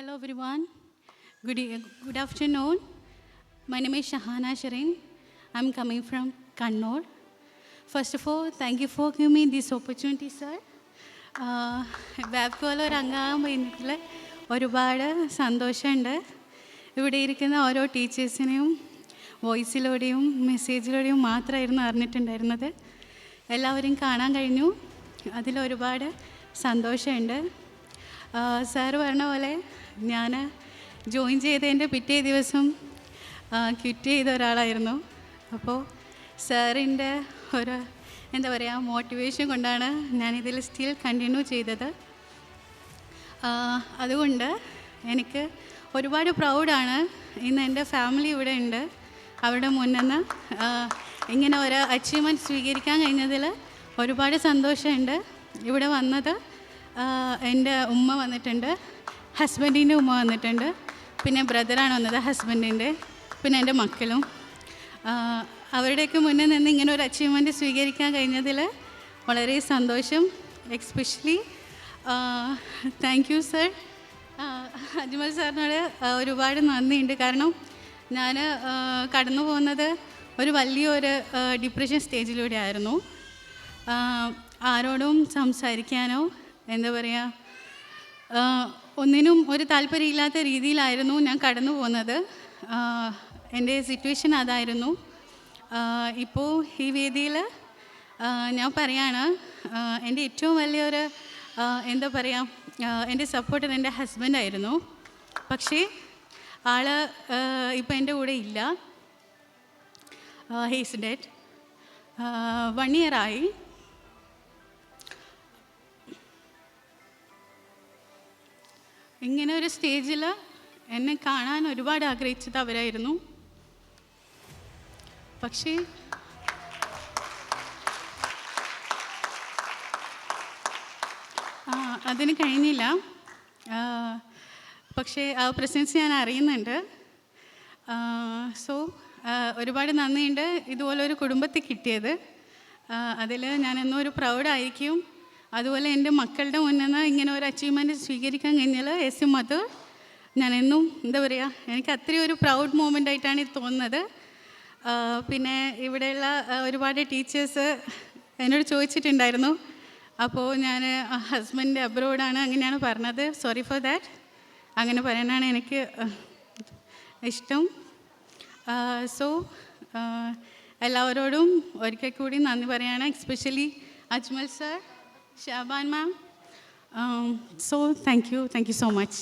Hello everyone. Good afternoon. My name is Shahana Shireen. I'm coming from Kannur. First of all, thank you for giving me this opportunity, sir. ബാബ്കോല ഒരു അംഗമാകാൻ കഴിഞ്ഞിട്ടുള്ള ഒരുപാട് സന്തോഷമുണ്ട്. ഇവിടെ ഇരിക്കുന്ന ഓരോ ടീച്ചേഴ്സിനെയും വോയിസിലൂടെയും മെസ്സേജിലൂടെയും മാത്രമായിരുന്നു അറിഞ്ഞിട്ടുണ്ടായിരുന്നത്. എല്ലാവരും കാണാൻ കഴിഞ്ഞു. അതിലൊരുപാട് സന്തോഷമുണ്ട്. സാറ് പറഞ്ഞ പോലെ ഞാൻ ജോയിൻ ചെയ്തതിൻ്റെ പിറ്റേ ദിവസം ക്വിറ്റ് ചെയ്ത ഒരാളായിരുന്നു. അപ്പോൾ സാറിൻ്റെ ഒരു എന്താ പറയുക മോട്ടിവേഷൻ കൊണ്ടാണ് ഞാനിതിൽ സ്റ്റിൽ കണ്ടിന്യൂ ചെയ്തത്. അതുകൊണ്ട് എനിക്ക് ഒരുപാട് പ്രൗഡാണ്. ഇന്ന് എൻ്റെ ഫാമിലി ഇവിടെ ഉണ്ട്. അവരുടെ മുന്നിൽ നിന്ന് ഇങ്ങനെ ഒരു അച്ചീവ്മെൻറ്റ് സ്വീകരിക്കാൻ കഴിഞ്ഞതിൽ ഒരുപാട് സന്തോഷമുണ്ട്. ഇവിടെ വന്നത് എൻ്റെ ഉമ്മ വന്നിട്ടുണ്ട്, ഹസ്ബൻഡിൻ്റെ ഉമ്മ വന്നിട്ടുണ്ട്, പിന്നെ ബ്രദറാണ് വന്നത് ഹസ്ബൻഡിൻ്റെ, പിന്നെ എൻ്റെ മക്കളും. അവരുടെയൊക്കെ മുന്നിൽ നിന്ന് ഇങ്ങനെ ഒരു അച്ചീവ്മെൻറ്റ് സ്വീകരിക്കാൻ കഴിഞ്ഞതിൽ വളരെ സന്തോഷം. Especially thank you sir. Ajmal സാറിനോട് ഒരുപാട് നന്ദിയുണ്ട്. കാരണം ഞാൻ കടന്നു പോകുന്നത് ഒരു വലിയൊരു ഡിപ്രഷൻ സ്റ്റേജിലൂടെ ആയിരുന്നു. ആരോടും സംസാരിക്കാനോ എന്താ പറയുക ഒന്നിനും ഒരു താല്പര്യമില്ലാത്ത രീതിയിലായിരുന്നു ഞാൻ കടന്നു പോകുന്നത്. എൻ്റെ സിറ്റുവേഷൻ അതായിരുന്നു. ഇപ്പോൾ ഈ വേദിയിൽ ഞാൻ പറയാണ്, എൻ്റെ ഏറ്റവും വലിയൊരു എന്താ പറയുക എൻ്റെ സപ്പോർട്ടർ എൻ്റെ ഹസ്ബൻഡായിരുന്നു. പക്ഷേ ആൾ ഇപ്പോൾ എൻ്റെ കൂടെ ഇല്ല. He's dead. 1 year ആയി. ഇങ്ങനെ ഒരു സ്റ്റേജിൽ എന്നെ കാണാൻ ഒരുപാട് ആഗ്രഹിച്ചത് അവരായിരുന്നു. പക്ഷേ അതിന് കഴിഞ്ഞില്ല. പക്ഷേ ആ പ്രസൻസ് ഞാൻ അറിയുന്നുണ്ട്. സോ ഒരുപാട് നന്ദിയുണ്ട് ഇതുപോലൊരു കുടുംബത്തിൽ കിട്ടിയത്. അതിൽ ഞാൻ എന്നും ഒരു പ്രൗഡായിരിക്കും. അതുപോലെ എൻ്റെ മക്കളുടെ മുന്നിൽ നിന്ന് ഇങ്ങനെ ഒരു അച്ചീവ്മെൻറ്റ് സ്വീകരിക്കാൻ കഴിഞ്ഞാൽ എസ് എ മദർ ഞാൻ എന്നും എന്താ പറയുക എനിക്ക് അത്രയും ഒരു പ്രൗഡ് മൂമെൻ്റ് ആയിട്ടാണ് ഇത് തോന്നുന്നത്. പിന്നെ ഇവിടെയുള്ള ഒരുപാട് ടീച്ചേഴ്സ് എന്നോട് ചോദിച്ചിട്ടുണ്ടായിരുന്നു. അപ്പോൾ ഞാൻ ഹസ്ബൻഡ് അബ്രോഡാണ് അങ്ങനെയാണ് പറഞ്ഞത്. Sorry for that. അങ്ങനെ പറയാനാണ് എനിക്ക് ഇഷ്ടം. സോ എല്ലാവരോടും ഒരിക്കൽ കൂടി നന്ദി പറയുകയാണ്. Especially Ajmal sir, Shaban ma'am. So thank you so much.